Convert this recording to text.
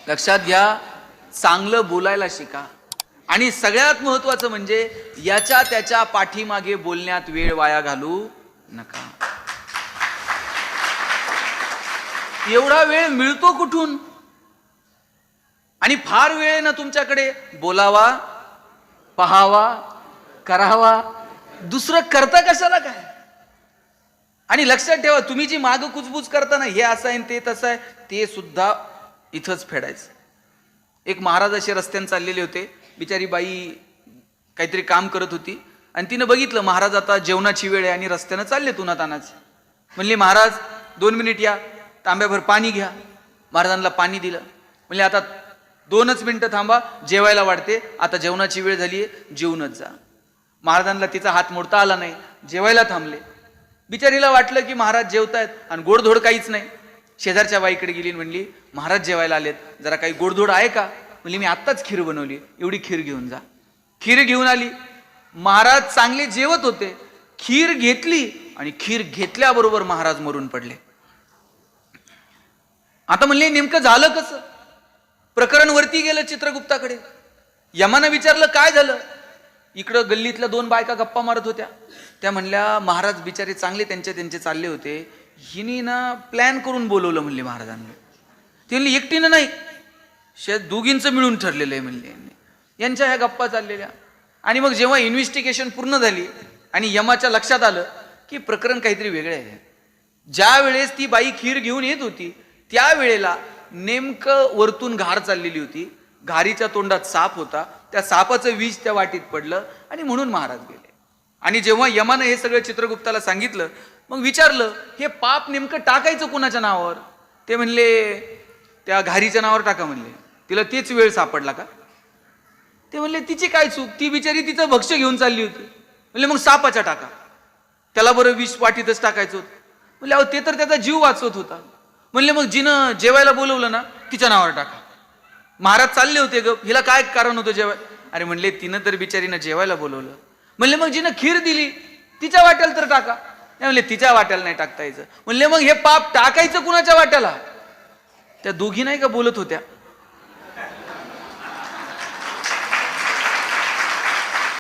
लक्षात घ्या, चांगलं बोलायला शिका. आणि सगळ्यात महत्वाचं म्हणजे याच्या त्याच्या पाठीमागे बोलण्यात वेळ वाया घालू नका. एवढा वेळ मिळतो कुठून? आणि फार वेळ आहे ना तुमच्याकडे, बोलावा, पहावा, करावा, दुसरं करता कशाला काय? आणि लक्षात ठेवा, तुम्ही जी माग कुजबूज करता ना, हे असं आहे ते तसं आहे, ते सुद्धा इथंच फेडायचं. एक महाराज असे रस्त्याने चाललेले होते, बिचारी बाई काहीतरी काम करत होती आणि तिनं बघितलं महाराज आता जेवणाची वेळ आहे आणि रस्त्यानं चालले उन्हातानाचे. म्हणले महाराज 2 मिनिट या, तांब्याभर पाणी घ्या. महाराजांना पाणी दिलं. म्हणले आता 2च मिनिटं थांबा, जेवायला वाढते, आता जेवणाची वेळ झाली आहे, जेवूनच जा. महाराजांना तिचा हात मोडता आला नाही, जेवायला थांबले. बिचारीला वाटलं की महाराज जेवतायत आणि गोडधोड काहीच नाही. शेजारच्या बाईकडे गेली आणि म्हणली महाराज जेवायला आलेत, जरा काही गोडधोड आहे का? म्हणली मी आत्ताच खीर बनवली, एवढी खीर घेऊन जा. खीर घेऊन आली. महाराज चांगले जेवत होते, खीर घेतली आणि खीर घेतल्याबरोबर महाराज मरून पडले. आता म्हणले नेमकं झालं कसं? प्रकरण वरती गेलं चित्रगुप्ताकडे. यमानं विचारलं काय झालं? इकडं गल्लीतल्या 2 बायका गप्पा मारत होत्या. त्या म्हणल्या महाराज बिचारे चांगले त्यांचे चालले होते, हिनी ना प्लॅन करून बोलवलं म्हणले महाराजांनी. ते म्हणले एकटीनं नाही, दोघींचं मिळून ठरलेलं आहे म्हणले. यांच्या ह्या गप्पा चाललेल्या. आणि मग जेव्हा इन्व्हेस्टिगेशन पूर्ण झाली आणि यमाच्या लक्षात आलं की प्रकरण काहीतरी वेगळे आहे. ज्या वेळेस ती बाई खीर घेऊन येत होती त्यावेळेला नेमकं वरतून घार चाललेली होती, घारीच्या तोंडात साप होता, त्या सापाचं विष त्या वाटीत पडलं आणि म्हणून महाराज गेले. आणि जेव्हा यमानं हे सगळं चित्रगुप्ताला सांगितलं, मग विचारलं हे पाप नेमकं टाकायचं कुणाच्या नावावर? ते म्हणले त्या घारीच्या नावावर टाका म्हणले. तिला तेच वेळ सापडला का? ते म्हणले तिची काय चूक, ती बिचारी तिचं भक्ष्य घेऊन चालली होती. म्हणले मग सापाच्या टाका, त्याला बरं विष वाटीतच टाकायचं होतं. म्हणले अहो ते तर त्याचा जीव वाचवत होता. म्हणले मग जिनं जेवायला बोलवलं ना तिच्या नावावर टाका. महाराज चालले होते ग, हिला काय कारण होतं जेवाय? अरे म्हणले तिनं तर बिचारीनं जेवायला बोलवलं. म्हणले मग जिनं खीर दिली तिच्या वाट्याला तर टाका. म्हणले तिच्या वाट्याला नाही टाकता यायचं. म्हणले मग हे पाप टाकायचं कुणाच्या वाट्याला? त्या दोघी नाही का बोलत होत्या,